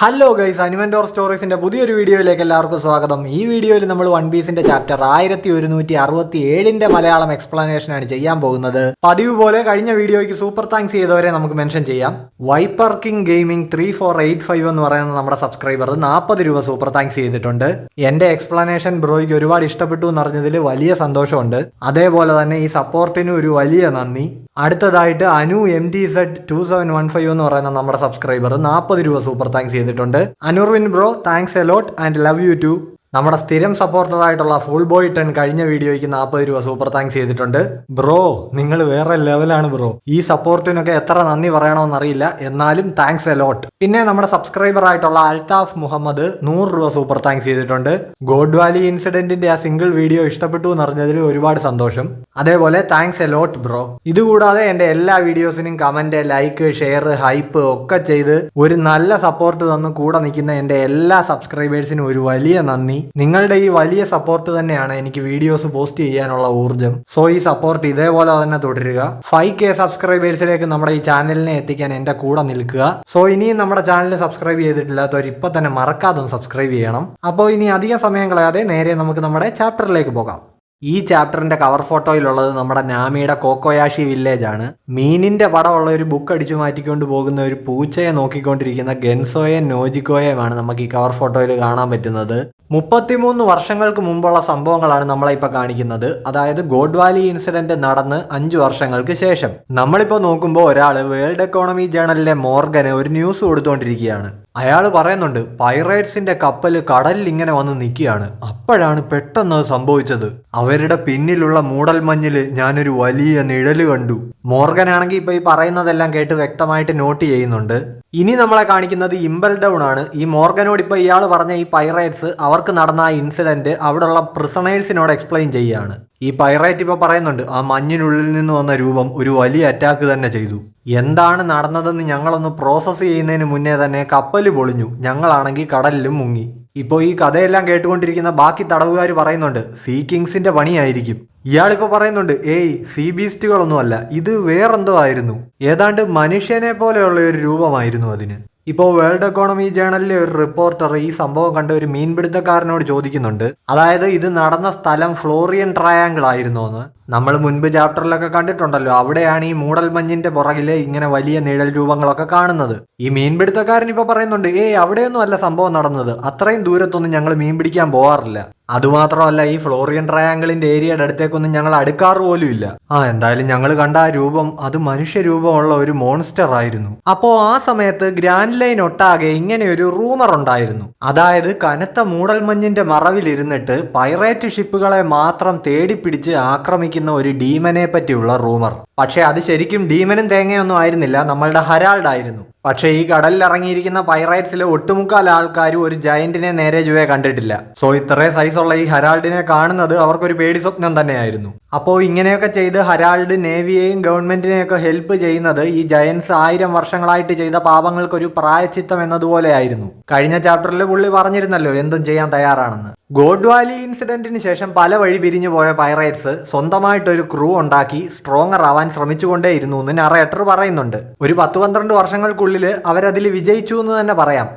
Hello guys, അനുവൻഡോർ സ്റ്റോറീസിന്റെ പുതിയൊരു വീഡിയോയിലേക്ക് എല്ലാവർക്കും സ്വാഗതം. ഈ വീഡിയോയിൽ നമ്മൾ വൺ പീസിന്റെ ചാപ്റ്റർ 1167ന്റെ മലയാളം എക്സ്പ്ലനേഷൻ ആണ് ചെയ്യാൻ പോകുന്നത്. പതിവ് പോലെ കഴിഞ്ഞ വീഡിയോയ്ക്ക് സൂപ്പർ താങ്ക്സ് ചെയ്തവരെ നമുക്ക് മെൻഷൻ ചെയ്യാം. വൈപ്പർ കിങ് ഗെയിമിംഗ് 3485 എന്ന് പറയുന്ന നമ്മുടെ സബ്സ്ക്രൈബർ 40 രൂപ സൂപ്പർ താങ്ക്സ് ചെയ്തിട്ടുണ്ട്. എന്റെ എക്സ്പ്ലനേഷൻ ബ്രോയ്ക്ക് ഒരുപാട് ഇഷ്ടപ്പെട്ടു എന്നറിഞ്ഞതിൽ വലിയ സന്തോഷമുണ്ട്. അതേപോലെ തന്നെ ഈ സപ്പോർട്ടിന് ഒരു വലിയ നന്ദി. അടുത്തതായിട്ട് അനു MTZ 2715 എന്ന് പറയുന്ന നമ്മുടെ സബ്സ്ക്രൈബർ 40 രൂപ സൂപ്പർ താങ്ക്സ് ചെയ്തിട്ടുണ്ട്. അനുർവിൻ bro, thanks a lot and love you too. നമ്മുടെ സ്ഥിരം സപ്പോർട്ടറായിട്ടുള്ള ഫുൾ ബോയ് 10 കഴിഞ്ഞ വീഡിയോയ്ക്ക് 40 രൂപ സൂപ്പർ താങ്ക്സ് ചെയ്തിട്ടുണ്ട്. ബ്രോ, നിങ്ങൾ വേറെ ലെവലാണ് ബ്രോ. ഈ സപ്പോർട്ടിനൊക്കെ എത്ര നന്ദി പറയണമെന്നറിയില്ല, എന്നാലും താങ്ക്സ് എ ലോട്ട്. പിന്നെ നമ്മുടെ സബ്സ്ക്രൈബർ ആയിട്ടുള്ള അൽതാഫ് മുഹമ്മദ് 100 രൂപ സൂപ്പർ താങ്ക്സ് ചെയ്തിട്ടുണ്ട്. ഗോഡ് വാലി ഇൻസിഡന്റിന്റെ ആ സിംഗിൾ വീഡിയോ ഇഷ്ടപ്പെട്ടു എന്നറിഞ്ഞതിൽ ഒരുപാട് സന്തോഷം. അതേപോലെ താങ്ക്സ് എ ലോട്ട് ബ്രോ. ഇതുകൂടാതെ എന്റെ എല്ലാ വീഡിയോസിനും കമന്റ്, ലൈക്ക്, ഷെയർ, ഹൈപ്പ് ഒക്കെ ചെയ്ത് ഒരു നല്ല സപ്പോർട്ട് തന്ന് കൂടെ നിൽക്കുന്ന എന്റെ എല്ലാ സബ്സ്ക്രൈബേഴ്സിനും ഒരു വലിയ നന്ദി. നിങ്ങളുടെ ഈ വലിയ സപ്പോർട്ട് തന്നെയാണ് എനിക്ക് വീഡിയോസ് പോസ്റ്റ് ചെയ്യാനുള്ള ഊർജ്ജം. സോ ഈ സപ്പോർട്ട് ഇതേപോലെ തന്നെ തുടരുക. 5K സബ്സ്ക്രൈബേഴ്സിലേക്ക് നമ്മുടെ ഈ ചാനലിനെ എത്തിക്കാൻ എന്റെ കൂടെ നിൽക്കുക. സോ ഇനിയും നമ്മുടെ ചാനൽ സബ്സ്ക്രൈബ് ചെയ്തിട്ടില്ലാത്തവർ ഇപ്പൊ തന്നെ മറക്കാതെ സബ്സ്ക്രൈബ് ചെയ്യണം. അപ്പോൾ ഇനി അധികം സമയം കളയാതെ നേരെ നമുക്ക് നമ്മുടെ ചാപ്റ്ററിലേക്ക് പോകാം. ഈ ചാപ്റ്ററിന്റെ കവർ ഫോട്ടോയിലുള്ളത് നമ്മുടെ നാമിയുടെ കോക്കോയാഷി വില്ലേജ് ആണ്. മീനിന്റെ പടമുള്ള ഒരു ബുക്ക് അടിച്ചു മാറ്റിക്കൊണ്ട് പോകുന്ന ഒരു പൂച്ചയെ നോക്കിക്കൊണ്ടിരിക്കുന്ന ഗെൻസോയെയും നോജിക്കോയെയുമാണ് നമുക്ക് ഈ കവർ ഫോട്ടോയിൽ കാണാൻ പറ്റുന്നത്. 33 വർഷങ്ങൾക്ക് മുമ്പുള്ള സംഭവങ്ങളാണ് നമ്മളെ ഇപ്പൊ കാണിക്കുന്നത്. അതായത് ഗോഡ് വാലി ഇൻസിഡന്റ് നടന്ന് 5 വർഷങ്ങൾക്ക് ശേഷം. നമ്മളിപ്പോ നോക്കുമ്പോൾ ഒരാള് വേൾഡ് എക്കോണമി ജേണലിലെ മോർഗന് ഒരു ന്യൂസ് കൊടുത്തുകൊണ്ടിരിക്കുകയാണ്. അയാൾ പറയുന്നുണ്ട്, പൈറേറ്റ്സിന്റെ കപ്പൽ കടലിൽ ഇങ്ങനെ വന്ന് നിൽക്കുകയാണ്. അപ്പോഴാണ് പെട്ടെന്ന് സംഭവിച്ചത്. അവരുടെ പിന്നിലുള്ള മൂടൽമഞ്ഞില് ഞാനൊരു വലിയ നിഴല് കണ്ടു. മോർഗനാണെങ്കിൽ ഇപ്പൊ ഈ പറയുന്നതെല്ലാം കേട്ട് വ്യക്തമായിട്ട് നോട്ട് ചെയ്യുന്നുണ്ട്. ഇനി നമ്മളെ കാണിക്കുന്നത് ഇമ്പൽ ഡൗൺ ആണ്. ഈ മോർഗനോട് ഇപ്പൊ ഇയാൾ പറഞ്ഞ ഈ പൈറേറ്റ്സ് അവർക്ക് നടന്ന ആ ഇൻസിഡന്റ് അവിടെയുള്ള പ്രിസണേഴ്സിനോട് എക്സ്പ്ലെയിൻ ചെയ്യുകയാണ്. ഈ പൈറേറ്റ് ഇപ്പൊ പറയുന്നുണ്ട്, ആ മഞ്ഞിനുള്ളിൽ നിന്ന് വന്ന രൂപം ഒരു വലിയ അറ്റാക്ക് തന്നെ ചെയ്തു. എന്താണ് നടന്നതെന്ന് ഞങ്ങളൊന്ന് പ്രോസസ്സ് ചെയ്യുന്നതിന് മുന്നേ തന്നെ കപ്പൽ പൊളിഞ്ഞു. ഞങ്ങളാണെങ്കിൽ കടലിലും മുങ്ങി. ഇപ്പോൾ ഈ കഥയെല്ലാം കേട്ടുകൊണ്ടിരിക്കുന്ന ബാക്കി തടവുകാർ പറയുന്നുണ്ട്, സീ കിങ്സിന്റെ പണിയായിരിക്കും. ഇയാളിപ്പോ പറയുന്നുണ്ട്, ഏയ് സീ ബീസ്റ്റുകളൊന്നുമല്ല, ഇത് വേറെന്തോ ആയിരുന്നു. ഏതാണ്ട് മനുഷ്യനെ പോലെയുള്ള ഒരു രൂപമായിരുന്നു അതിന്. ഇപ്പോൾ വേൾഡ് എക്കോണമി ജേണലിലെ ഒരു റിപ്പോർട്ടർ ഈ സംഭവം കണ്ട ഒരു മീൻപിടുത്തക്കാരനോട് ചോദിക്കുന്നുണ്ട്, അതായത് ഇത് നടന്ന സ്ഥലം ഫ്ലോറിയൻ ട്രയാങ്കിൾ ആയിരുന്നോ എന്ന്. നമ്മൾ മുൻപ് ചാപ്റ്ററിലൊക്കെ കണ്ടിട്ടുണ്ടല്ലോ, അവിടെയാണ് ഈ മൂടൽമഞ്ഞിന്റെ പുറകില് ഇങ്ങനെ വലിയ നിഴൽ രൂപങ്ങളൊക്കെ കാണുന്നത്. ഈ മീൻപിടുത്തക്കാരൻ ഇപ്പൊ പറയുന്നുണ്ട്, ഏയ് അവിടെയൊന്നും അല്ല സംഭവം നടന്നത്, അത്രയും ദൂരത്തൊന്നും ഞങ്ങൾ മീൻ പിടിക്കാൻ പോകാറില്ല. അതുമാത്രമല്ല, ഈ ഫ്ലോറിയൻ ട്രയാങ്കിളിന്റെ ഏരിയയുടെ അടുത്തേക്കൊന്നും ഞങ്ങൾ അടുക്കാറ് പോലും ഇല്ല. എന്തായാലും ഞങ്ങൾ കണ്ട ആ രൂപം അത് മനുഷ്യരൂപമുള്ള ഒരു മോൺസ്റ്റർ ആയിരുന്നു. അപ്പോ ആ സമയത്ത് ഗ്രാൻഡ് ലൈൻ ഒട്ടാകെ ഇങ്ങനെ ഒരു റൂമർ ഉണ്ടായിരുന്നു. അതായത് കനത്ത മൂടൽമഞ്ഞിന്റെ മറവിലിരുന്നിട്ട് പൈറേറ്റ് ഷിപ്പുകളെ മാത്രം തേടിപ്പിടിച്ച് ആക്രമിക്കുന്ന ഒരു ഡീമനെ പറ്റിയുള്ള റൂമർ. പക്ഷെ അത് ശരിക്കും ഡീമനും തേങ്ങയൊന്നും ആയിരുന്നില്ല, നമ്മളുടെ ഹരാൾഡ് ആയിരുന്നു. പക്ഷെ ഈ കടലിൽ ഇറങ്ങിയിരിക്കുന്ന പൈറേറ്റ്സിലെ ഒട്ടുമുക്കാൽ ആൾക്കാരും ഒരു ജയന്റിനെ നേരെ ചുവേ കണ്ടിട്ടില്ല. സോ ഇത്രയും സൈസുള്ള ഈ ഹരാൾഡിനെ കാണുന്നത് അവർക്കൊരു പേടി സ്വപ്നം തന്നെയായിരുന്നു. അപ്പോൾ ഇങ്ങനെയൊക്കെ ചെയ്ത് ഹരാൾഡ് നേവിയെയും ഗവൺമെന്റിനെയൊക്കെ ഹെൽപ്പ് ചെയ്യുന്നത് ഈ ജയൻസ് 1000 വർഷങ്ങളായിട്ട് ചെയ്ത പാപങ്ങൾക്കൊരു പ്രായച്ചിത്തം എന്നതുപോലെ ആയിരുന്നു. കഴിഞ്ഞ ചാപ്റ്ററിൽ പുള്ളി പറഞ്ഞിരുന്നല്ലോ എന്തും ചെയ്യാൻ തയ്യാറാണെന്ന്. ഗോഡ് വാലി ഇൻസിഡന്റിന് ശേഷം പല വഴി പിരിഞ്ഞു പോയ പൈറേറ്റ്സ് സ്വന്തമായിട്ടൊരു ക്രൂ ഉണ്ടാക്കി സ്ട്രോങ്ങർ ആവാൻ ശ്രമിച്ചുകൊണ്ടേയിരുന്നു എന്ന് നറേറ്റർ പറയുന്നുണ്ട്. ഒരു 10-12 വർഷങ്ങൾക്കുള്ളിൽ അവരതിൽ വിജയിച്ചു എന്ന് തന്നെ പറയാം.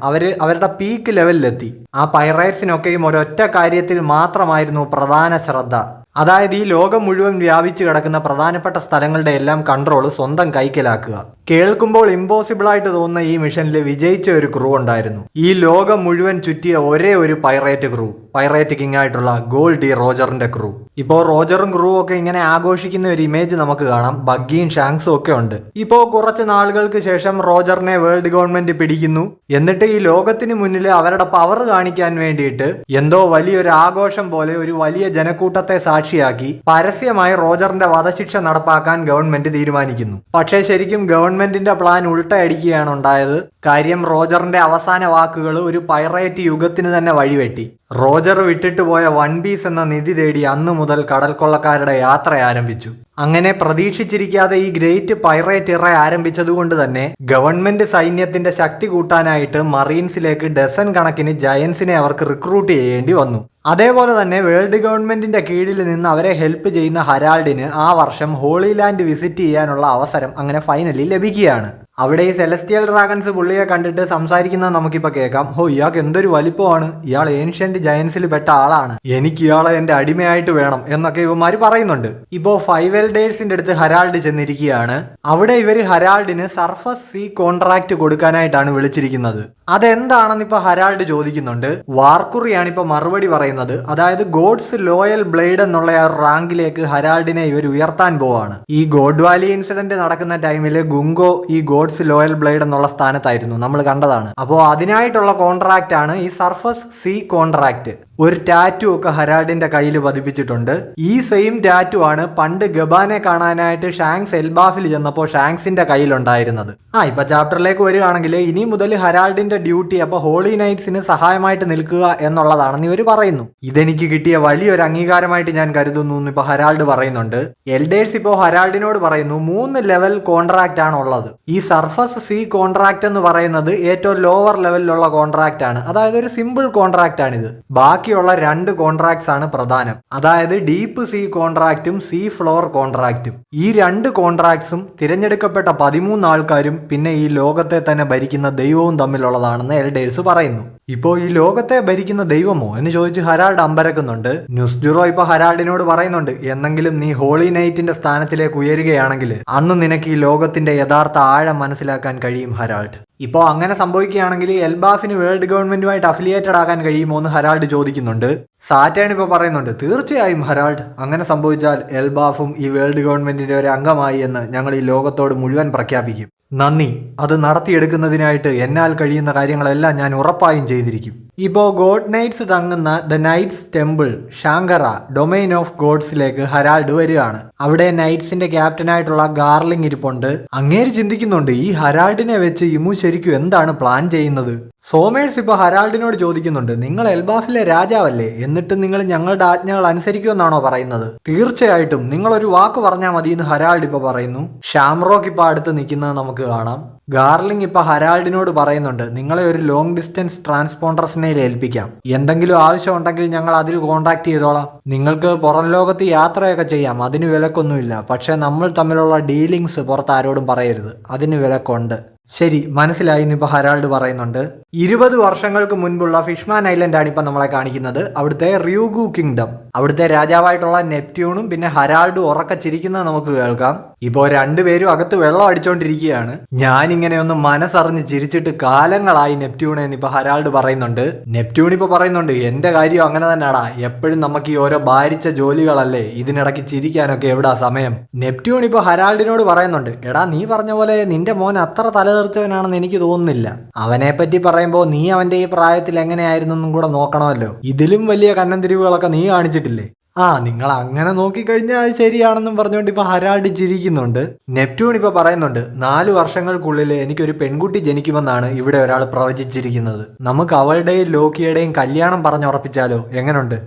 അവരുടെ പീക്ക് ലെവലിലെത്തി. ആ പൈറേറ്റ്സിനൊക്കെയും ഒരൊറ്റ കാര്യത്തിൽ മാത്രമായിരുന്നു പ്രധാന ശ്രദ്ധ. അതായത് ഈ ലോകം മുഴുവൻ വ്യാപിച്ചു കിടക്കുന്ന പ്രധാനപ്പെട്ട സ്ഥലങ്ങളുടെ എല്ലാം കൺട്രോൾ സ്വന്തം കൈക്കലാക്കുക. കേൾക്കുമ്പോൾ ഇമ്പോസിബിൾ ആയിട്ട് തോന്നുന്ന ഈ മിഷനിൽ വിജയിച്ച ഒരു ക്രൂ ഉണ്ടായിരുന്നു. ഈ ലോകം മുഴുവൻ ചുറ്റിയ ഒരേ ഒരു പൈറേറ്റ് ക്രൂ, പൈറേറ്റ് കിങ് ആയിട്ടുള്ള ഗോൾഡി റോജറിന്റെ ക്രൂ. ഇപ്പോൾ റോജറും ക്രൂ ഒക്കെ ഇങ്ങനെ ആഘോഷിക്കുന്ന ഒരു ഇമേജ് നമുക്ക് കാണാം. ബഗ്ഗിയും ഷാങ്സും ഒക്കെ ഉണ്ട്. ഇപ്പോൾ കുറച്ച് നാളുകൾക്ക് ശേഷം റോജറിനെ വേൾഡ് ഗവൺമെന്റ് പിടിക്കുന്നു. എന്നിട്ട് ഈ ലോകത്തിന് മുന്നിൽ അവരുടെ പവർ കാണിക്കാൻ വേണ്ടിയിട്ട് എന്തോ വലിയൊരു ആഘോഷം പോലെ ഒരു വലിയ ജനക്കൂട്ടത്തെ സാക്ഷിയാക്കി പരസ്യമായി റോജറിന്റെ വധശിക്ഷ നടപ്പാക്കാൻ ഗവൺമെന്റ് തീരുമാനിക്കുന്നു. പക്ഷേ ശരിക്കും ഗവൺമെന്റിന്റെ പ്ലാൻ ഉൾട്ടയടിക്കുകയാണ് ഉണ്ടായത്. കാര്യം റോജറിന്റെ അവസാന വാക്കുകൾ ഒരു പൈറേറ്റ് യുഗത്തിന് തന്നെ വഴിവെട്ടി. റോജർ വിട്ടിട്ട് പോയ വൺ പീസ് എന്ന നിധി തേടി അന്നു മുതൽ കടൽ കൊള്ളക്കാരുടെ യാത്ര ആരംഭിച്ചു. അങ്ങനെ പ്രതീക്ഷിച്ചിരിക്കാതെ ഈ ഗ്രേറ്റ് പൈറേറ്റ് ഇറ ആരംഭിച്ചതുകൊണ്ട് തന്നെ ഗവൺമെന്റ് സൈന്യത്തിന്റെ ശക്തി കൂട്ടാനായിട്ട് മറീൻസിലേക്ക് ഡസൻ കണക്കിന് ജയൻസിനെ അവർക്ക് റിക്രൂട്ട് ചെയ്യേണ്ടി വന്നു. അതേപോലെ തന്നെ വേൾഡ് ഗവൺമെന്റിന്റെ കീഴിൽ നിന്ന് അവരെ ഹെൽപ്പ് ചെയ്യുന്ന ഹരാൾഡിന് ആ വർഷം ഹോളി ലാൻഡ് വിസിറ്റ് ചെയ്യാനുള്ള അവസരം അങ്ങനെ ഫൈനലി ലഭിക്കുകയാണ്. അവിടെ ഈ സെലസ്റ്റിയൽ ഡ്രാഗൺസ് പുള്ളിയെ കണ്ടിട്ട് സംസാരിക്കുന്നത് നമുക്കിപ്പോൾ കേൾക്കാം. ഇയാൾക്ക് എന്തൊരു വലിപ്പമാണ്, ഇയാൾ ഏൻഷ്യന്റ് ജയൻസിൽ പെട്ട ആളാണ്, എനിക്ക് ഇയാളെ എന്റെ അടിമയായിട്ട് വേണം എന്നൊക്കെ ഇവന്മാർ പറയുന്നുണ്ട്. ഇപ്പോൾ 5 എൽഡേഴ്സിന്റെ അടുത്ത് ഹരാൾഡ് ചെന്നിരിക്കുകയാണ്. അവിടെ ഇവര് ഹരാൾഡിന് സർഫസ് സീ കോൺട്രാക്ട് കൊടുക്കാനായിട്ടാണ് വിളിച്ചിരിക്കുന്നത്. അതെന്താണെന്ന് ഇപ്പൊ ഹരാൾഡ് ചോദിക്കുന്നുണ്ട്. വാർക്കുറിയാണ് ഇപ്പൊ മറുപടി പറയുന്നത്. അതായത് ഗോഡ്സ് ലോയൽ ബ്ലേഡ് എന്നുള്ള ആ റാങ്കിലേക്ക് ഹരാൾഡിനെ ഇവർ ഉയർത്താൻ പോവാണ്. ഈ ഗോഡ് വാലി ഇൻസിഡന്റ് നടക്കുന്ന ടൈമിൽ ഗുങ്കോ ഈ ഗോഡ്സ് ലോയൽ ബ്ലേഡ് എന്നുള്ള സ്ഥാനത്തായിരുന്നു, നമ്മൾ കണ്ടതാണ്. അപ്പോൾ അതിനായിട്ടുള്ള കോൺട്രാക്റ്റ് ആണ് ഈ സർഫസ് സീ കോൺട്രാക്ട്. ഒരു ടാറ്റു ഒക്കെ ഹരാൾഡിന്റെ കയ്യിൽ പതിപ്പിച്ചിട്ടുണ്ട്. ഈ സെയിം ടാറ്റു ആണ് പണ്ട് ഗബാനെ കാണാനായിട്ട് ഷാങ്സ് എൽബാഫിൽ ചെന്നപ്പോൾ ഷാങ്സിന്റെ കയ്യിലുണ്ടായിരുന്നത്. ഇപ്പൊ ചാപ്റ്ററിലേക്ക് വരികയാണെങ്കിൽ ഇനി മുതൽ ഹരാൾഡിന്റെ ഡ്യൂട്ടി അപ്പൊ ഹോളി നൈറ്റ്സിന് സഹായമായിട്ട് നിൽക്കുക എന്നുള്ളതാണെന്ന് ഇവർ പറയുന്നു. ഇതെനിക്ക് കിട്ടിയ വലിയൊരു അംഗീകാരമായിട്ട് ഞാൻ കരുതുന്നു എന്ന് ഇപ്പൊ ഹരാൾഡ് പറയുന്നുണ്ട്. എൽഡേഴ്സ് ഇപ്പോൾ ഹരാൾഡിനോട് പറയുന്നു 3 ലെവൽ കോൺട്രാക്റ്റ് ആണ് ഉള്ളത്. ഈ സർഫസ് സീ കോൺട്രാക്ട് എന്ന് പറയുന്നത് ഏറ്റവും ലോവർ ലെവലിലുള്ള കോൺട്രാക്റ്റ് ആണ്. അതായത് ഒരു സിമ്പിൾ കോൺട്രാക്റ്റ് ആണിത്. ബാക്കിയുള്ള 2 കോൺട്രാക്ട്സ് ആണ് പ്രധാനം. അതായത് ഡീപ്പ് സീ കോൺട്രാക്റ്റും സീ ഫ്ലോർ കോൺട്രാക്റ്റും. ഈ 2 കോൺട്രാക്ട്സും തിരഞ്ഞെടുക്കപ്പെട്ട 13 ആൾക്കാരും പിന്നെ ഈ ലോകത്തെ തന്നെ ഭരിക്കുന്ന ദൈവവും തമ്മിലുള്ളതാണെന്ന് എൽഡേഴ്സ് പറയുന്നു. ഇപ്പോ ഈ ലോകത്തെ ഭരിക്കുന്ന ദൈവമോ എന്ന് ചോദിച്ച് ഹരാൾഡ് അമ്പരക്കുന്നുണ്ട്. ന്യൂസ് ബ്യൂറോ ഇപ്പൊ ഹരാൾഡിനോട് പറയുന്നുണ്ട്, എന്നെങ്കിലും നീ ഹോളി നൈറ്റിന്റെ സ്ഥാനത്തിലേക്ക് ഉയരുകയാണെങ്കിൽ അന്ന് നിനക്ക് ഈ ലോകത്തിന്റെ യഥാർത്ഥ ആഴം മനസ്സിലാക്കാൻ കഴിയും ഹരാൾഡ്. ഇപ്പോൾ അങ്ങനെ സംഭവിക്കുകയാണെങ്കിൽ എൽബാഫിന് വേൾഡ് ഗവൺമെന്റുമായിട്ട് അഫിലിയേറ്റഡ് ആകാൻ കഴിയുമോ എന്ന് ഹരാൾഡ് ചോദിക്കുന്നുണ്ട്. സാറ്റേൺ ഇപ്പോൾ പറയുന്നുണ്ട്, തീർച്ചയായും ഹരാൾഡ്, അങ്ങനെ സംഭവിച്ചാൽ എൽബാഫും ഈ വേൾഡ് ഗവൺമെന്റിന്റെ ഒരു അംഗമായി എന്ന് ഞങ്ങൾ ഈ ലോകത്തോട് മുഴുവൻ പ്രഖ്യാപിക്കും. നന്ദി, അത് നടത്തിയെടുക്കുന്നതിനായിട്ട് എന്നാൽ കഴിയുന്ന കാര്യങ്ങളെല്ലാം ഞാൻ ഉറപ്പായും ചെയ്തിരിക്കും. ഇപ്പോൾ ഗോഡ് നൈറ്റ്സ് തങ്ങുന്ന ദ നൈറ്റ്സ് ടെമ്പിൾ ഷാങ്കറ ഡൊമൈൻ ഓഫ് ഗോഡ്സിലേക്ക് ഹരാൾഡ് വരികയാണ്. അവിടെ നൈറ്റ്സിന്റെ ക്യാപ്റ്റനായിട്ടുള്ള ഗാർലിംഗ് ഇരിപ്പുണ്ട്. അങ്ങേര് ചിന്തിക്കുന്നുണ്ട്, ഈ ഹരാൾഡിനെ വെച്ച് ഇമു ശരിക്കും എന്താണ് പ്ലാൻ ചെയ്യുന്നത്. സോമേഴ്സ് ഇപ്പോൾ ഹരാൾഡിനോട് ചോദിക്കുന്നുണ്ട്, നിങ്ങൾ എൽബാഫിലെ രാജാവല്ലേ, എന്നിട്ട് നിങ്ങൾ ഞങ്ങളുടെ ആജ്ഞകൾ അനുസരിക്കുമെന്നാണോ പറയുന്നത്? തീർച്ചയായിട്ടും, നിങ്ങളൊരു വാക്ക് പറഞ്ഞാൽ മതി എന്ന് ഹരാൾഡ് ഇപ്പോൾ പറയുന്നു. ഷാംറോക്ക് ഇപ്പോൾ അടുത്ത് നിൽക്കുന്നത് നമുക്ക് കാണാം. ഗാർലിംഗ് ഇപ്പൊ ഹരാൾഡിനോട് പറയുന്നുണ്ട്, നിങ്ങളെ ഒരു ലോങ് ഡിസ്റ്റൻസ് ട്രാൻസ്പോണ്ടർസിനെ ഏൽപ്പിക്കാം, എന്തെങ്കിലും ആവശ്യം ഉണ്ടെങ്കിൽ ഞങ്ങൾ അതിൽ കോൺടാക്ട് ചെയ്തോളാം. നിങ്ങൾക്ക് പുറം ലോകത്ത് യാത്രയൊക്കെ ചെയ്യാം, അതിന് വിലക്കൊന്നുമില്ല. പക്ഷെ നമ്മൾ തമ്മിലുള്ള ഡീലിങ്സ് പുറത്ത് ആരോടും പറയരുത്, അതിന് വിലക്കുണ്ട്. ശരി, മനസ്സിലായി എന്ന് ഇപ്പോൾ ഹരാൾഡ് പറയുന്നുണ്ട്. 20 വർഷങ്ങൾക്ക് മുൻപുള്ള ഫിഷ്മാൻ ഐലൻഡ് ആണ് ഇപ്പം നമ്മളെ കാണിക്കുന്നത്. അവിടുത്തെ റിയൂഗു കിങ്ഡം, അവിടുത്തെ രാജാവായിട്ടുള്ള നെപ്റ്റ്യൂണും പിന്നെ ഹരാൾഡും ഉറക്കെ ചിരിക്കുന്നത് നമുക്ക് കേൾക്കാം. ഇപ്പോൾ രണ്ടുപേരും അകത്ത് വെള്ളം അടിച്ചോണ്ടിരിക്കുകയാണ്. ഞാനിങ്ങനെ ഒന്ന് മനസ്സറിഞ്ഞ് ചിരിച്ചിട്ട് കാലങ്ങളായി നെപ്റ്റ്യൂണെ എന്ന് ഇപ്പൊ ഹരാൾഡ് പറയുന്നുണ്ട്. നെപ്റ്റ്യൂൺ ഇപ്പൊ പറയുന്നുണ്ട്, എന്റെ കാര്യം അങ്ങനെ തന്നെയാടാ, എപ്പോഴും നമുക്ക് ഈ ഓരോ ഭാരിച്ച ജോലികളല്ലേ, ഇതിനിടയ്ക്ക് ചിരിക്കാനൊക്കെ എവിടാ സമയം. നെപ്റ്റ്യൂൺ ഇപ്പൊ ഹരാൾഡിനോട് പറയുന്നുണ്ട്, എടാ നീ പറഞ്ഞ പോലെ നിന്റെ മോൻ അത്ര തലതെറിച്ചവനാണെന്ന് എനിക്ക് തോന്നുന്നില്ല. അവനെ പറ്റി പറയുമ്പോൾ നീ അവന്റെ ഈ പ്രായത്തിൽ എങ്ങനെയായിരുന്നെന്നും കൂടെ നോക്കണമല്ലോ. ഇതിലും വലിയ കന്നന്തിരിവുകളൊക്കെ നീ കാണിച്ചിട്ടില്ലേ. നിങ്ങൾ അങ്ങനെ നോക്കിക്കഴിഞ്ഞാൽ അത് ശരിയാണെന്നും പറഞ്ഞുകൊണ്ട് ഇപ്പൊ ഹരാൾഡ് ചിരിക്കുന്നുണ്ട്. നെപ്റ്റ്യൂൺ ഇപ്പൊ പറയുന്നുണ്ട്, 4 വർഷങ്ങൾക്കുള്ളിൽ എനിക്കൊരു പെൺകുട്ടി ജനിക്കുമെന്നാണ് ഇവിടെ ഒരാൾ പ്രവചിച്ചിരിക്കുന്നത്. നമുക്ക് അവളുടെയും ലോക്കിയുടെയും കല്യാണം പറഞ്ഞുറപ്പിച്ചാലോ, എങ്ങനുണ്ട്?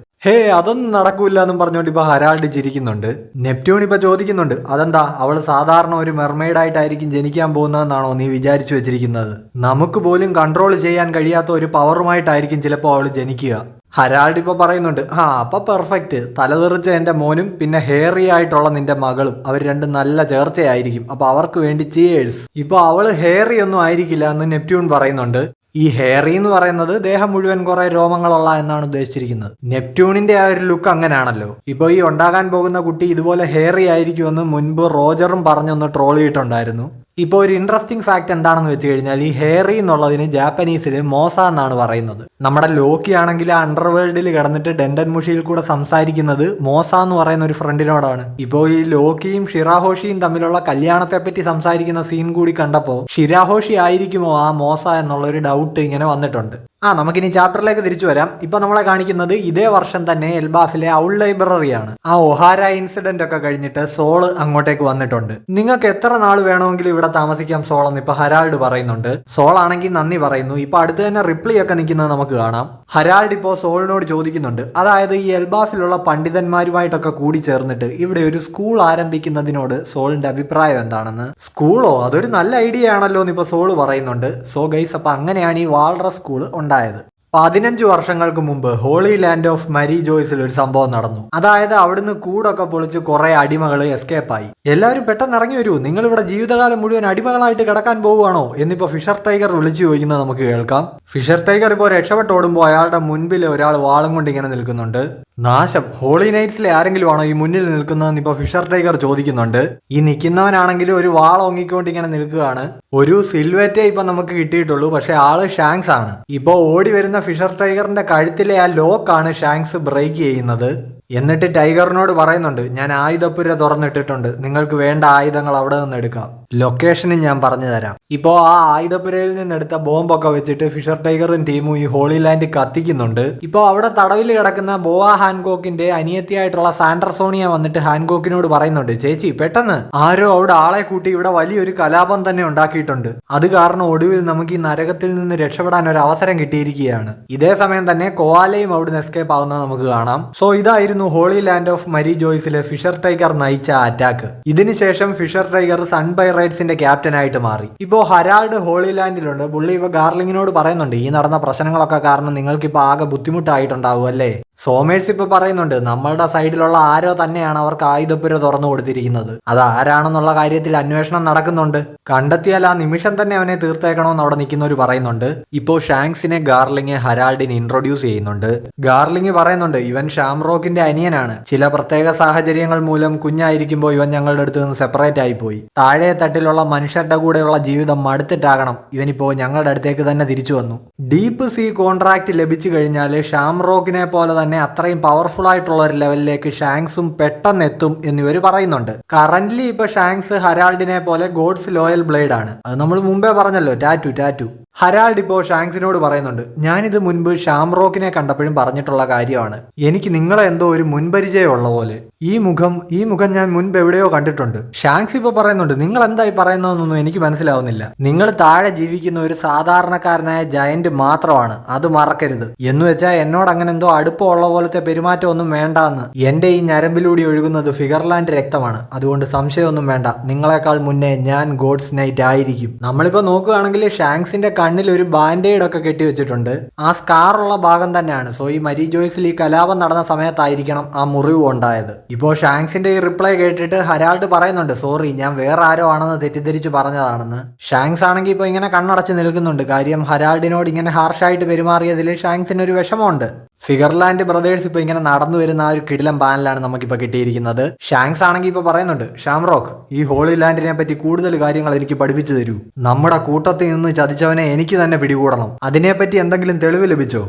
അതൊന്നും നടക്കൂല എന്നും പറഞ്ഞുകൊണ്ട് ഇപ്പൊ ഹരാൾഡ് ചിരിക്കുന്നുണ്ട്. നെപ്റ്റ്യൂൺ ഇപ്പൊ ചോദിക്കുന്നുണ്ട്, അതെന്താ, അവൾ സാധാരണ ഒരു മെർമെയ്ഡായിട്ടായിരിക്കും ജനിക്കാൻ പോകുന്നതെന്നാണോ നീ വിചാരിച്ചു വെച്ചിരിക്കുന്നത്? നമുക്ക് പോലും കൺട്രോൾ ചെയ്യാൻ കഴിയാത്ത ഒരു പവറുമായിട്ടായിരിക്കും ചിലപ്പോൾ അവൾ ജനിക്കുക. ഹരാൾഡ് ഇപ്പൊ പറയുന്നുണ്ട്, അപ്പൊ പെർഫെക്റ്റ്, തലതെറിച്ച എന്റെ മോനും പിന്നെ ഹേറി ആയിട്ടുള്ള നിന്റെ മകളും അവർ രണ്ടും നല്ല ചേർച്ചയായിരിക്കും. അപ്പൊ അവർക്ക് വേണ്ടി ചിയേഴ്സ്. ഇപ്പൊ അവള് ഹേറി ഒന്നും ആയിരിക്കില്ല എന്ന് നെപ്റ്റ്യൂൺ പറയുന്നുണ്ട്. ഈ ഹെയറി എന്ന് പറയുന്നത് ദേഹം മുഴുവൻ കുറെ രോമങ്ങളുള്ള എന്നാണ് ഉദ്ദേശിച്ചിരിക്കുന്നത്. നെപ്റ്റ്യൂണിന്റെ ആ ഒരു ലുക്ക് അങ്ങനെയാണല്ലോ. ഇപ്പൊ ഈ ഉണ്ടാകാൻ പോകുന്ന കുട്ടി ഇതുപോലെ ഹെയറി ആയിരിക്കുമെന്ന് മുൻപ് റോജറും പറഞ്ഞൊന്ന് ട്രോൾ ചെയ്തിട്ടുണ്ടായിരുന്നു. ഇപ്പോൾ ഒരു ഇൻട്രസ്റ്റിംഗ് ഫാക്ട് എന്താണെന്ന് വെച്ച് കഴിഞ്ഞാൽ, ഈ ഹെയറി എന്നുള്ളതിന് ജാപ്പനീസിൽ മോസ എന്നാണ് പറയുന്നത്. നമ്മുടെ ലോക്കി ആണെങ്കിൽ അണ്ടർവേൾഡിൽ കിടന്നിട്ട് ഡെൻഡൻ മുഷിയിൽ കൂടെ സംസാരിക്കുന്നത് മോസ എന്ന് പറയുന്ന ഒരു ഫ്രണ്ടിനോടാണ്. ഇപ്പോൾ ഈ ലോക്കിയും ഷിറാഹോഷിയും തമ്മിലുള്ള കല്യാണത്തെ പറ്റി സംസാരിക്കുന്ന സീൻ കൂടി കണ്ടപ്പോൾ ഷിരാഹോഷി ആയിരിക്കുമോ ആ മോസ എന്നുള്ള ഒരു ഡൗട്ട് ഇങ്ങനെ വന്നിട്ടുണ്ട്. നമുക്കിനി ചാപ്റ്ററിലേക്ക് തിരിച്ചു വരാം. ഇപ്പൊ നമ്മളെ കാണിക്കുന്നത് ഇതേ വർഷം തന്നെ എൽബാഫിലെ ഔൾ ലൈബ്രറിയാണ്. ഒഹാര ഇൻസിഡന്റ് ഒക്കെ കഴിഞ്ഞിട്ട് സോള് അങ്ങോട്ടേക്ക് വന്നിട്ടുണ്ട്. നിങ്ങൾക്ക് എത്ര നാൾ വേണമെങ്കിലും ഇവിടെ താമസിക്കാം സോൾ എന്ന് ഇപ്പൊ ഹരാൾഡ് പറയുന്നുണ്ട്. സോൾ ആണെങ്കിൽ നന്ദി പറയുന്നു. ഇപ്പൊ അടുത്ത് തന്നെ റിപ്ലൈ ഒക്കെ നിൽക്കുന്നത് നമുക്ക് കാണാം. ഹരാൾഡ് ഇപ്പോ സോളിനോട് ചോദിക്കുന്നുണ്ട്, അതായത് ഈ എൽബാഫിലുള്ള പണ്ഡിതന്മാരുമായിട്ടൊക്കെ കൂടി ചേർന്നിട്ട് ഇവിടെ ഒരു സ്കൂൾ ആരംഭിക്കുന്നതിനോട് സോളിന്റെ അഭിപ്രായം എന്താണെന്ന്. സ്കൂളോ, അതൊരു നല്ല ഐഡിയ ആണല്ലോ എന്ന് ഇപ്പൊ സോള് പറയുന്നുണ്ട്. സോ ഗൈസ്, അപ്പൊ അങ്ങനെയാണ് ഈ വാൾറസ് സ്കൂൾ ഉണ്ടായത്. 15 വർഷങ്ങൾക്ക് മുമ്പ് ഹോളി ലാൻഡ് ഓഫ് മരി ജോയ്സിൽ ഒരു സംഭവം നടന്നു. അതായത് അവിടുന്ന് കൂടൊക്കെ പൊളിച്ച് കുറെ അടിമകൾ എസ്കേപ്പായി. എല്ലാവരും പെട്ടെന്ന് ഇറങ്ങി വരൂ, നിങ്ങൾ ഇവിടെ ജീവിതകാലം മുഴുവൻ അടിമകളായിട്ട് കിടക്കാൻ പോവുകയാണോ എന്നിപ്പോ ഫിഷർ ടൈഗർ വിളിച്ചു ചോദിക്കുന്നത് നമുക്ക് കേൾക്കാം. ഫിഷർ ടൈഗർ ഇപ്പോൾ രക്ഷപ്പെട്ടോടുമ്പോൾ അയാളുടെ മുൻപിൽ ഒരാൾ വാളും കൊണ്ട് ഇങ്ങനെ നിൽക്കുന്നുണ്ട്. നാശം, ഹോളി നൈറ്റ്സിലെ ആരെങ്കിലും ആണോ ഈ മുന്നിൽ നിൽക്കുന്നതെന്ന് ഇപ്പൊ ഫിഷർ ടൈഗർ ചോദിക്കുന്നുണ്ട്. ഈ നിൽക്കുന്നവനാണെങ്കിൽ ഒരു വാൾ ഓങ്ങിക്കൊണ്ട് ഇങ്ങനെ നിൽക്കുകയാണ്. ഒരു സിൽവറ്റേ ഇപ്പൊ നമുക്ക് കിട്ടിയിട്ടുള്ളൂ, പക്ഷെ ആള് ഷാങ്സ് ആണ്. ഇപ്പോ ഓടി വരുന്ന ഫിഷർ ടൈഗറിന്റെ കഴുത്തിലെ ആ ലോക്കാണ് ഷാങ്സ് ബ്രേക്ക് ചെയ്യുന്നത്. എന്നിട്ട് ടൈഗറിനോട് പറയുന്നുണ്ട്, ഞാൻ ആയുധപ്പുര തുറന്നിട്ടിട്ടുണ്ട്, നിങ്ങൾക്ക് വേണ്ട ആയുധങ്ങൾ അവിടെ നിന്ന് എടുക്കാം, ലൊക്കേഷനും ഞാൻ പറഞ്ഞു തരാം. ഇപ്പോ ആ ആയുധപ്പുരയിൽ നിന്നെടുത്ത ബോംബൊക്കെ വെച്ചിട്ട് ഫിഷർ ടൈഗറും ടീമും ഈ ഹോളി ലാൻഡ് കത്തിക്കുന്നുണ്ട്. ഇപ്പോ അവിടെ തടവിൽ കിടക്കുന്ന ബോവ ഹാൻകോക്കിന്റെ അനിയത്തിയായിട്ടുള്ള സാൻഡർസോണിയ വന്നിട്ട് ഹാൻകോക്കിനോട് പറയുന്നുണ്ട്, ചേച്ചി പെട്ടെന്ന് ആരോ അവിടെ ആളെ കൂട്ടി ഇവിടെ വലിയൊരു കലാപം തന്നെ ഉണ്ടാക്കിയിട്ടുണ്ട്. അത് കാരണം ഒടുവിൽ നമുക്ക് ഈ നരകത്തിൽ നിന്ന് രക്ഷപ്പെടാൻ ഒരു അവസരം കിട്ടിയിരിക്കുകയാണ്. ഇതേ സമയം തന്നെ കോവാലയും അവിടുന്ന് എസ്കേപ്പ് ആവുന്നത് നമുക്ക് കാണാം. സോ ഇതായിരുന്നു ഹോളി ലാൻഡ് ഓഫ് മരി ജോയ്സിലെ ഫിഷർ ടൈഗർ നയിച്ച അറ്റാക്ക്. ഇതിനുശേഷം ഫിഷർ ടൈഗർ സൺ പൈറേറ്റ്സിന്റെ ക്യാപ്റ്റനായിട്ട് മാറി. ഇപ്പോ ഹരാൾഡ് ഹോളി ലാൻഡിലുണ്ട്. പുള്ളി ഇപ്പൊ ഗാർലിങ്ങിനോട് പറയുന്നുണ്ട്, ഈ നടന്ന പ്രശ്നങ്ങളൊക്കെ കാരണം നിങ്ങൾക്ക് ഇപ്പൊ ആകെ ബുദ്ധിമുട്ടായിട്ടുണ്ടാവും അല്ലേ. സോമേഴ്സ് ഇപ്പൊ പറയുന്നുണ്ട്, നമ്മളുടെ സൈഡിലുള്ള ആരോ തന്നെയാണ് അവർക്ക് ആയുധപ്പുര തുറന്നു കൊടുത്തിരിക്കുന്നത്. അത് ആരാണെന്നുള്ള കാര്യത്തിൽ അന്വേഷണം നടക്കുന്നുണ്ട്. കണ്ടെത്തിയാൽ ആ നിമിഷം തന്നെ അവനെ തീർത്തേക്കണമെന്ന് അവിടെ നിൽക്കുന്നവർ പറയുന്നുണ്ട്. ഇപ്പോ ഷാങ്സിനെ ഗാർലിങ് ഹരാൾഡിന് ഇൻട്രൊഡ്യൂസ് ചെയ്യുന്നുണ്ട്. ഗാർലിങ് പറയുന്നുണ്ട്, ഇവൻ ഷാംറോക്കിന്റെ അനിയനാണ്. ചില പ്രത്യേക സാഹചര്യങ്ങൾ മൂലം കുഞ്ഞായിരിക്കുമ്പോൾ ഇവൻ ഞങ്ങളുടെ അടുത്ത് നിന്ന് സെപ്പറേറ്റ് ആയി പോയി. താഴെ തട്ടിലുള്ള മനുഷ്യരുടെ കൂടെയുള്ള ജീവിതം മടുത്തിട്ടാകണം ഇവനിപ്പോ ഞങ്ങളുടെ അടുത്തേക്ക് തന്നെ തിരിച്ചു വന്നു. ഡീപ്പ് സീ കോൺട്രാക്ട് ലഭിച്ചു കഴിഞ്ഞാൽ ഷാംറോക്കിനെ പോലെ തന്നെ അത്രയും പവർഫുൾ ആയിട്ടുള്ള ഒരു ലെവലിലേക്ക് ഷാങ്സും പെട്ടെന്ന് എത്തും എന്നിവർ പറയുന്നുണ്ട്. കറന്റ്ലി ഇപ്പൊ ഷാങ്സ് ഹരാൾഡിനെ പോലെ ഗോഡ്സ് ലോയൽ ബ്ലേഡ് ആണ്. അത് നമ്മൾ മുമ്പേ പറഞ്ഞല്ലോ, ടാറ്റു. ഹരാൾഡ് ഇപ്പോൾ ഷാങ്സിനോട് പറയുന്നുണ്ട്, ഞാനിത് മുൻപ് ഷാംറോക്കിനെ കണ്ടപ്പോഴും പറഞ്ഞിട്ടുള്ള കാര്യമാണ്, എനിക്ക് നിങ്ങളെ എന്തോ ഒരു മുൻപരിചയമുള്ള പോലെ. ഈ മുഖം ഞാൻ മുൻപ് എവിടെയോ കണ്ടിട്ടുണ്ട്. ഷാങ്സ് ഇപ്പോൾ പറയുന്നുണ്ട്, നിങ്ങൾ എന്തായി പറയുന്നതെന്നൊന്നും എനിക്ക് മനസ്സിലാവുന്നില്ല. നിങ്ങൾ താഴെ ജീവിക്കുന്ന ഒരു സാധാരണക്കാരനായ ജയന്റ് മാത്രമാണ്, അത് മറക്കരുത്. എന്ന് വെച്ചാൽ എന്നോട് അങ്ങനെ എന്തോ അടുപ്പമുള്ള പോലത്തെ പെരുമാറ്റം ഒന്നും വേണ്ടെന്ന്. എന്റെ ഈ ഞരമ്പിലൂടെ ഒഴുകുന്നത് ഫിഗർലാൻഡ് രക്തമാണ്, അതുകൊണ്ട് സംശയമൊന്നും വേണ്ട. നിങ്ങളെക്കാൾ മുന്നേ ഞാൻ ഗോഡ്സ് നൈറ്റ് ആയിരിക്കും. നമ്മളിപ്പോ നോക്കുകയാണെങ്കിൽ ഷാങ്സിന്റെ കണ്ണിൽ ഒരു ബാൻഡേഡ് ഒക്കെ കെട്ടിവെച്ചിട്ടുണ്ട്. ആ സ്കാറുള്ള ഭാഗം തന്നെയാണ്. സോ ഈ മരി ജോയ്സിൽ ഈ കലാപം നടന്ന സമയത്തായിരിക്കണം ആ മുറിവ് ഉണ്ടായത്. ഇപ്പോൾ ഷാങ്സിന്റെ ഈ റിപ്ലൈ കേട്ടിട്ട് ഹരാൾഡ് പറയുന്നുണ്ട്, സോറി, ഞാൻ വേറെ ആരോ ആണെന്ന് തെറ്റിദ്ധരിച്ച് പറഞ്ഞതാണെന്ന്. ഷാങ്സ് ആണെങ്കിൽ ഇപ്പോൾ ഇങ്ങനെ കണ്ണടച്ച് നിൽക്കുന്നുണ്ട്. കാര്യം ഹരാൾഡിനോട് ഇങ്ങനെ ഹാർഷായിട്ട് പെരുമാറിയതിൽ ഷാങ്സിന് ഒരു വിഷമമുണ്ട്. ഫിഗർലാൻഡ് ബ്രദേഴ്സ് ഇപ്പൊ ഇങ്ങനെ നടന്നു വരുന്ന ആ ഒരു കിടിലം പാനലാണ് നമുക്കിപ്പോ കിട്ടിയിരിക്കുന്നത്. ഷാങ്സ് ആണെങ്കിൽ ഇപ്പൊ പറയുന്നുണ്ട്, ഷാംറോക്ക്, ഈ ഹോളി ലാൻഡിനെ പറ്റി കൂടുതൽ കാര്യങ്ങൾ എനിക്ക് പഠിപ്പിച്ചു തരൂ. നമ്മുടെ കൂട്ടത്തിൽ നിന്ന് ചതിച്ചവനെ എനിക്ക് തന്നെ പിടികൂടണം. അതിനെപ്പറ്റി എന്തെങ്കിലും തെളിവ് ലഭിച്ചോ?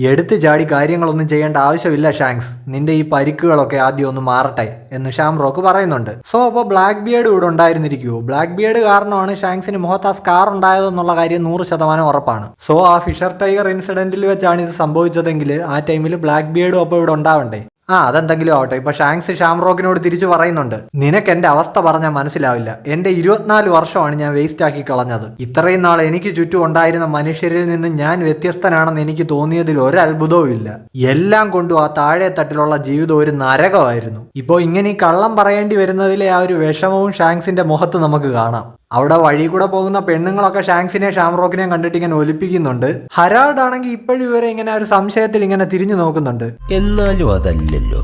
എടുത്തു ചാടി കാര്യങ്ങളൊന്നും ചെയ്യേണ്ട ആവശ്യമില്ല ഷാങ്സ്, നിന്റെ ഈ പരിക്കുകളൊക്കെ ആദ്യം ഒന്ന് മാറട്ടെ എന്ന് ഷാംറോക്ക് പറയുന്നുണ്ട്. സോ അപ്പോൾ ബ്ലാക്ക് ബിയർഡ് ഇവിടെ ഉണ്ടായിരുന്നിരിക്കുവോ? ബ്ലാക്ക് ബിയർഡ് കാരണമാണ് ഷാങ്സിന് മുഖത്ത് ആ സ്കാർ ഉണ്ടായതെന്നുള്ള കാര്യം 100% ഉറപ്പാണ്. സോ ആ ഫിഷർ ടൈഗർ ഇൻസിഡന്റിൽ വെച്ചാണ് ഇത് സംഭവിച്ചതെങ്കിൽ ആ ടൈമിൽ ബ്ലാക്ക് ബിയർഡും അപ്പോൾ ഇവിടെ ഉണ്ടാവണ്ടേ? അതെന്തെങ്കിലും ആവട്ടെ. ഇപ്പൊ ഷാങ്സ് ഷാംറോക്കിനോട് തിരിച്ചു പറയുന്നുണ്ട്, നിനക്ക് എന്റെ അവസ്ഥ പറഞ്ഞാൽ മനസ്സിലാവില്ല. എന്റെ 24 വർഷമാണ് ഞാൻ വേസ്റ്റ് ആക്കി കളഞ്ഞത്. ഇത്രയും നാൾ എനിക്ക് ചുറ്റും ഉണ്ടായിരുന്ന മനുഷ്യരിൽ നിന്ന് ഞാൻ വ്യത്യസ്തനാണെന്ന് എനിക്ക് തോന്നിയതിൽ ഒരത്ഭുതവും ഇല്ല. എല്ലാം കൊണ്ടും ആ താഴെ തട്ടിലുള്ള ജീവിതം ഒരു നരകമായിരുന്നു. ഇപ്പോ ഇങ്ങനെ ഈ കള്ളം പറയേണ്ടി വരുന്നതിലെ ആ ഒരു വിഷമവും ഷാങ്സിന്റെ മുഖത്ത് നമുക്ക് കാണാം. അവിടെ വഴി കൂടെ പോകുന്ന പെണ്ണുങ്ങളൊക്കെ ഷാങ്സിനെ ഷാംറോക്കിനെയും കണ്ടിട്ട് ഇങ്ങനെ ഒലിപ്പിക്കുന്നുണ്ട്. ഹരാൾഡ് ആണെങ്കിൽ ഇപ്പോഴും ഇവരെ ഇങ്ങനെ ഒരു സംശയത്തിൽ ഇങ്ങനെ തിരിഞ്ഞു നോക്കുന്നുണ്ട്. എന്നാലും അതല്ലല്ലോ,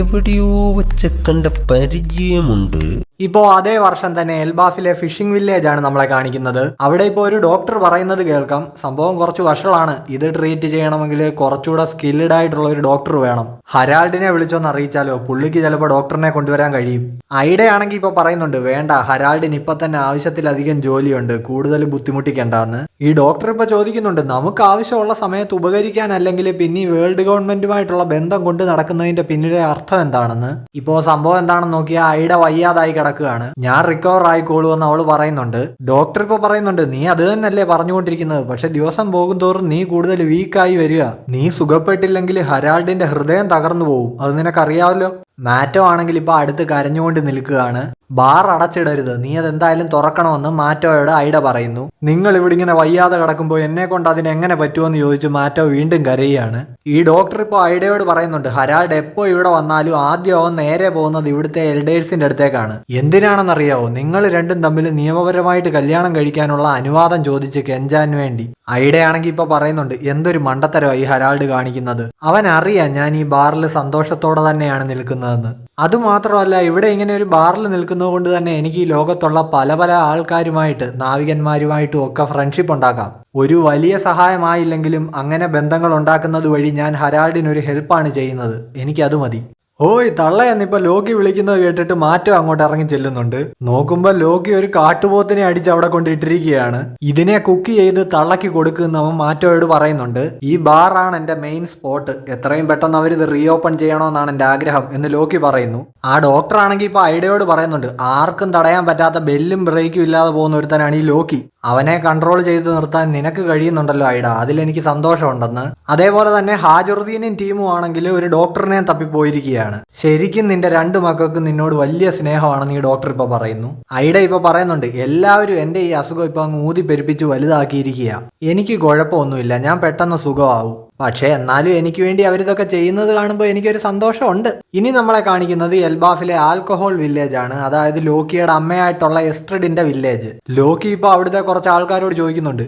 എവിടെയോ വെച്ച് കണ്ട പരിചയമുണ്ട്. ഇപ്പോ അതേ വർഷം തന്നെ എൽബാഫിലെ ഫിഷിംഗ് വില്ലേജ് ആണ് നമ്മളെ കാണിക്കുന്നത്. അവിടെ ഇപ്പോൾ ഒരു ഡോക്ടർ പറയുന്നത് കേൾക്കാം, സംഭവം കുറച്ച് വഷളാണ്, ഇത് ട്രീറ്റ് ചെയ്യണമെങ്കിൽ കുറച്ചുകൂടെ സ്കിൽഡ് ആയിട്ടുള്ള ഒരു ഡോക്ടർ വേണം. ഹരാൾഡിനെ വിളിച്ചൊന്ന് അറിയിച്ചാലോ, പുള്ളിക്ക് ചിലപ്പോൾ ഡോക്ടറിനെ കൊണ്ടുവരാൻ കഴിയും. ഐഡ ആണെങ്കിൽ ഇപ്പോൾ പറയുന്നുണ്ട്, വേണ്ട, ഹരാൾഡിന് ഇപ്പൊ തന്നെ ആവശ്യത്തിലധികം ജോലിയുണ്ട്, കൂടുതൽ ബുദ്ധിമുട്ടിക്കണ്ടെന്ന്. ഈ ഡോക്ടർ ഇപ്പൊ ചോദിക്കുന്നുണ്ട്, നമുക്ക് ആവശ്യമുള്ള സമയത്ത് ഉപകരിക്കാൻ അല്ലെങ്കിൽ പിന്നെ വേൾഡ് ഗവൺമെന്റുമായിട്ടുള്ള ബന്ധം കൊണ്ട് നടക്കുന്നതിന്റെ പിന്നിലെ അർത്ഥം എന്താണെന്ന്. ഇപ്പോ സംഭവം എന്താണെന്ന് നോക്കിയാൽ ഐഡ വയ്യാതായി കിടക്കുകയാണ്. ഞാൻ റിക്കവർ ആയിക്കോളൂ എന്ന് അവള് പറയുന്നുണ്ട്. ഡോക്ടർ ഇപ്പൊ പറയുന്നുണ്ട്, നീ അത് തന്നെയല്ലേ പറഞ്ഞുകൊണ്ടിരിക്കുന്നത്, പക്ഷെ ദിവസം പോകും തോറും നീ കൂടുതൽ വീക്കായി വരിക. നീ സുഖപ്പെട്ടില്ലെങ്കിൽ ഹരാൾഡിന്റെ ഹൃദയം തകർന്നു പോകും, അത് നിനക്കറിയാമല്ലോ. മാറ്റോ ആണെങ്കിൽ ഇപ്പൊ അടുത്ത് കരഞ്ഞുകൊണ്ട് നിൽക്കുകയാണ്. ബാർ അടച്ചിടരുത്, നീ അതെന്തായാലും തുറക്കണമെന്ന് മാറ്റോയോട് ഐഡ പറയുന്നു. നിങ്ങൾ ഇവിടെ ഇങ്ങനെ വയ്യാതെ കിടക്കുമ്പോൾ എന്നെ കൊണ്ട് അതിനെങ്ങനെ പറ്റുമെന്ന് ചോദിച്ച് മാറ്റോ വീണ്ടും കരയുകയാണ്. ഈ ഡോക്ടർ ഇപ്പോൾ ഐഡയോട് പറയുന്നുണ്ട്, ഹരാൾഡ് എപ്പോൾ ഇവിടെ വന്നാലും ആദ്യം അവൻ നേരെ പോകുന്നത് ഇവിടുത്തെ എൽഡേഴ്സിന്റെ അടുത്തേക്കാണ്. എന്തിനാണെന്നറിയാവോ? നിങ്ങൾ രണ്ടും തമ്മിൽ നിയമപരമായിട്ട് കല്യാണം കഴിക്കാനുള്ള അനുവാദം ചോദിച്ച് കെഞ്ചാൻ വേണ്ടി. ഐഡയാണെങ്കിൽ ഇപ്പൊ പറയുന്നുണ്ട്, എന്തൊരു മണ്ടത്തരമായി ഈ ഹരാൾഡ് കാണിക്കുന്നത്. അവൻ അറിയാം ഞാൻ ഈ ബാറിൽ സന്തോഷത്തോടെ തന്നെയാണ് നിൽക്കുന്നതെന്ന്. അതുമാത്രമല്ല, ഇവിടെ ഇങ്ങനെ ഒരു ബാറിൽ നിൽക്കുന്നത് കൊണ്ട് തന്നെ എനിക്ക് ഈ ലോകത്തുള്ള പല പല ആൾക്കാരുമായിട്ട്, നാവികന്മാരുമായിട്ടും ഒക്കെ ഫ്രണ്ട്ഷിപ്പ് ഉണ്ടാക്കാം. ഒരു വലിയ സഹായമായില്ലെങ്കിലും അങ്ങനെ ബന്ധങ്ങൾ ഉണ്ടാക്കുന്നത് വഴി ഞാൻ ഹരാൾഡിനൊരു ഹെൽപ്പാണ് ചെയ്യുന്നത്. എനിക്കത് മതി. ഓയ് തള്ളയെന്നിപ്പോ ലോക്കി വിളിക്കുന്നത് കേട്ടിട്ട് മാറ്റം അങ്ങോട്ട് ഇറങ്ങി ചെല്ലുന്നുണ്ട്. നോക്കുമ്പോ ലോക്കി ഒരു കാട്ടുപോത്തിനെ അടിച്ച് അവിടെ കൊണ്ടിട്ടിരിക്കുകയാണ്. ഇതിനെ കുക്ക് ചെയ്ത് തള്ളക്ക് കൊടുക്കുന്നവൻ മാറ്റോയോട് പറയുന്നുണ്ട്, ഈ ബാറാണ് എന്റെ മെയിൻ സ്പോട്ട്, എത്രയും പെട്ടെന്ന് അവരിത് റീഓപ്പൺ ചെയ്യണമെന്നാണ് എന്റെ ആഗ്രഹം എന്ന് ലോക്കി പറയുന്നു. ആ ഡോക്ടർ ആണെങ്കിൽ ഇപ്പൊ ഐഡയോട് പറയുന്നുണ്ട്, ആർക്കും തടയാൻ പറ്റാത്ത ബെല്ലും ബ്രേക്കും ഇല്ലാതെ പോകുന്ന ഒരുത്തനാണ് ഈ ലോക്കി. അവനെ കൺട്രോൾ ചെയ്ത് നിർത്താൻ നിനക്ക് കഴിയുന്നുണ്ടല്ലോ ഐഡ, അതിലെനിക്ക് സന്തോഷമുണ്ടെന്ന്. അതേപോലെ തന്നെ ഹാജറുദ്ദീനും ടീമും ആണെങ്കിൽ ഒരു ഡോക്ടറിനെ തപ്പിപ്പോയിരിക്കുകയാണ്. ശരിക്കും നിന്റെ രണ്ട് മക്കൾക്കും നിന്നോട് വലിയ സ്നേഹമാണെന്ന് ഈ ഡോക്ടർ ഇപ്പൊ പറയുന്നു. ഐഡ ഇപ്പൊ പറയുന്നുണ്ട്, എല്ലാവരും എന്റെ ഈ അസുഖം ഇപ്പൊ അങ്ങ് ഊതി പെരുപ്പിച്ച് വലുതാക്കിയിരിക്കുക. എനിക്ക് കുഴപ്പമൊന്നുമില്ല, ഞാൻ പെട്ടെന്ന് സുഖമാവും. പക്ഷേ എന്നാലും എനിക്ക് വേണ്ടി അവരിതൊക്കെ ചെയ്യുന്നത് കാണുമ്പോൾ എനിക്കൊരു സന്തോഷമുണ്ട്. ഇനി നമ്മളെ കാണിക്കുന്നത് എൽബാഫിലെ ആൽക്കഹോൾ വില്ലേജ് ആണ്, അതായത് ലോക്കിയുടെ അമ്മയായിട്ടുള്ള എസ്ട്രിഡിന്റെ വില്ലേജ്. ലോക്കി ഇപ്പൊ അവിടുത്തെ കുറച്ച് ആൾക്കാരോട് ചോദിക്കുന്നുണ്ട്,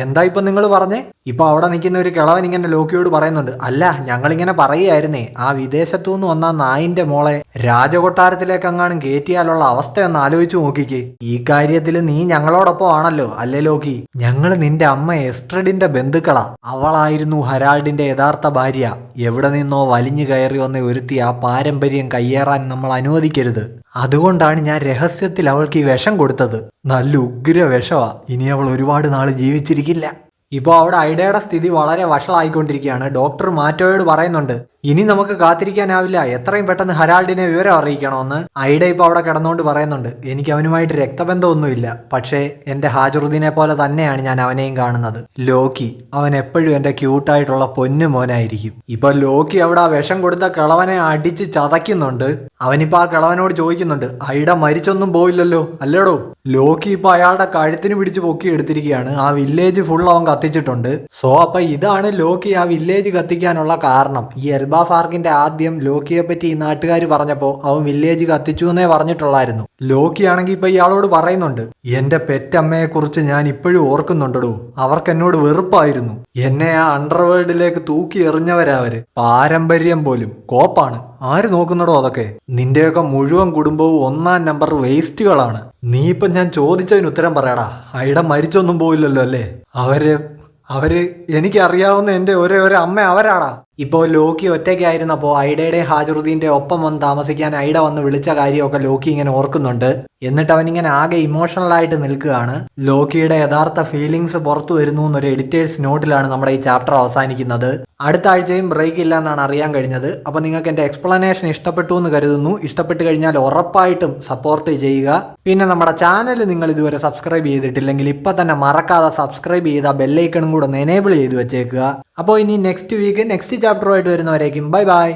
എന്താ ഇപ്പൊ നിങ്ങൾ പറഞ്ഞേ? ഇപ്പൊ അവിടെ നിൽക്കുന്ന ഒരു കിളവൻ ഇങ്ങനെ ലോക്കിയോട് പറയുന്നുണ്ട്, അല്ല ഞങ്ങളിങ്ങനെ പറയുകയായിരുന്നേ, ആ വിദേശത്തുനിന്ന് വന്ന നായിന്റെ മോളെ രാജകൊട്ടാരത്തിലേക്ക് അങ്ങാനും കയറ്റിയാലുള്ള അവസ്ഥയൊന്ന് ആലോചിച്ചു നോക്കിക്കേ. ഈ കാര്യത്തിൽ നീ ഞങ്ങളോടൊപ്പം ആണല്ലോ അല്ലേ ലോക്കി? ഞങ്ങള് നിന്റെ അമ്മ എസ്ട്രിഡിന്റെ ബന്ധുക്കളാ. അവളായിരുന്നു ഹരാൾഡിന്റെ യഥാർത്ഥ ഭാര്യ. എവിടെ നിന്നോ വലിഞ്ഞു കയറി വന്ന ഒരുത്തി ആ പാരമ്പര്യം കയ്യേറാൻ നമ്മൾ അനുവദിക്കരുത്. അതുകൊണ്ടാണ് ഞാൻ രഹസ്യത്തിൽ അവൾക്ക് ഈ വിഷം കൊടുത്തത്. നല്ല ഉഗ്ര വിഷമാ, ഇനി അവൾ ഒരുപാട് നാൾ ജീവിച്ചിരിക്കില്ല. ഇപ്പോൾ അവിടെ ഐഡയുടെ സ്ഥിതി വളരെ വഷളായിക്കൊണ്ടിരിക്കുകയാണ്. ഡോക്ടർ മാറ്റോയോട് പറയുന്നുണ്ട്, ഇനി നമുക്ക് കാത്തിരിക്കാനാവില്ല, എത്രയും പെട്ടെന്ന് ഹരാൾഡിനെ വിവരം അറിയിക്കണമെന്ന്. ഐഡ ഇപ്പോൾ അവിടെ കിടന്നുകൊണ്ട് പറയുന്നുണ്ട്, എനിക്ക് അവനുമായിട്ട് രക്തബന്ധമൊന്നുമില്ല, പക്ഷേ എൻ്റെ ഹാജറുദ്ദീനെ പോലെ തന്നെയാണ് ഞാൻ അവനെയും കാണുന്നത്. ലോക്കി, അവൻ എപ്പോഴും എൻ്റെ ക്യൂട്ടായിട്ടുള്ള പൊന്നു മോനായിരിക്കും. ഇപ്പോൾ ലോക്കി അവിടെ ആ വിഷം കൊടുത്ത കിളവനെ അടിച്ച് ചതയ്ക്കുന്നുണ്ട്. അവനിപ്പോൾ ആ കിളവനോട് ചോദിക്കുന്നുണ്ട്, ഐഡ മരിച്ചൊന്നും പോയില്ലല്ലോ അല്ലേടോ? ലോക്കി ഇപ്പോൾ അയാളുടെ കഴുത്തിന് പിടിച്ച് പൊക്കി എടുത്തിരിക്കുകയാണ്. ആ വില്ലേജ് ഫുൾ അവൻ കത്തിച്ചിട്ടുണ്ട്. സോ അപ്പൊ ഇതാണ് ലോക്കി ആ വില്ലേജ് കത്തിക്കാനുള്ള കാരണം. ഈ എൽബാഫാർക്കിന്റെ ആദ്യം ലോക്കിയെ പറ്റി ഈ നാട്ടുകാർ പറഞ്ഞപ്പോ അവൻ വില്ലേജ് കത്തിച്ചു എന്നേ പറഞ്ഞിട്ടുള്ളായിരുന്നു. ലോക്കി ആണെങ്കിൽ ഇപ്പൊ ഇയാളോട് പറയുന്നുണ്ട്, എന്റെ പെറ്റമ്മയെ കുറിച്ച് ഞാൻ ഇപ്പോഴും ഓർക്കുന്നുണ്ടോ, അവർക്ക് എന്നോട് വെറുപ്പായിരുന്നു. എന്നെ ആ അണ്ടർവേൾഡിലേക്ക് തൂക്കി എറിഞ്ഞവരവര്. പാരമ്പര്യം പോലും കോപ്പാണ്. ആര് നോക്കുന്നടോ അതൊക്കെ? നിന്റെയൊക്കെ മുഴുവൻ കുടുംബവും 1-ാം നമ്പർ വേസ്റ്റുകളാണ്. നീ ഇപ്പം ഞാൻ ചോദിച്ചതിന് ഉത്തരം പറയടാ. ഐഡ മരിച്ചൊന്നും പോയില്ലല്ലോ അല്ലേ? അവര് എനിക്കറിയാവുന്ന എൻ്റെ ഒരേ അമ്മ അവരാടാ. ഇപ്പോൾ ലോക്കി ഒറ്റയ്ക്കായിരുന്നപ്പോൾ ഐഡയുടെ ഹാജറുദ്ദീൻ്റെ ഒപ്പം വന്ന് താമസിക്കാൻ ഐഡ വന്ന് വിളിച്ച കാര്യമൊക്കെ ലോക്കി ഇങ്ങനെ ഓർക്കുന്നുണ്ട്. എന്നിട്ട് അവനിങ്ങനെ ആകെ ഇമോഷണലായിട്ട് നിൽക്കുകയാണ്. ലോക്കിയുടെ യഥാർത്ഥ ഫീലിങ്സ് പുറത്തു വരുന്നു എന്നൊരു എഡിറ്റേഴ്സ് നോട്ടിലാണ് നമ്മുടെ ഈ ചാപ്റ്റർ അവസാനിക്കുന്നത്. അടുത്ത ആഴ്ചയും ബ്രേക്ക് ഇല്ല എന്നാണ് അറിയാൻ കഴിഞ്ഞത്. അപ്പോൾ നിങ്ങൾക്ക് എൻ്റെ എക്സ്പ്ലനേഷൻ ഇഷ്ടപ്പെട്ടു എന്ന് കരുതുന്നു. ഇഷ്ടപ്പെട്ട് കഴിഞ്ഞാൽ ഉറപ്പായിട്ടും സപ്പോർട്ട് ചെയ്യുക. പിന്നെ നമ്മുടെ ചാനൽ നിങ്ങൾ ഇതുവരെ സബ്സ്ക്രൈബ് ചെയ്തിട്ടില്ലെങ്കിൽ ഇപ്പം തന്നെ മറക്കാതെ സബ്സ്ക്രൈബ് ചെയ്ത ബെല്ലൈക്കണും കൂടെ ഒന്ന് എനേബിൾ ചെയ്ത് വെച്ചേക്കുക. അപ്പോൾ ഇനി നെക്സ്റ്റ് വീക്ക് നെക്സ്റ്റ് ചാപ്റ്ററുമായിട്ട് വരുന്നവരേക്കും ബൈ ബൈ.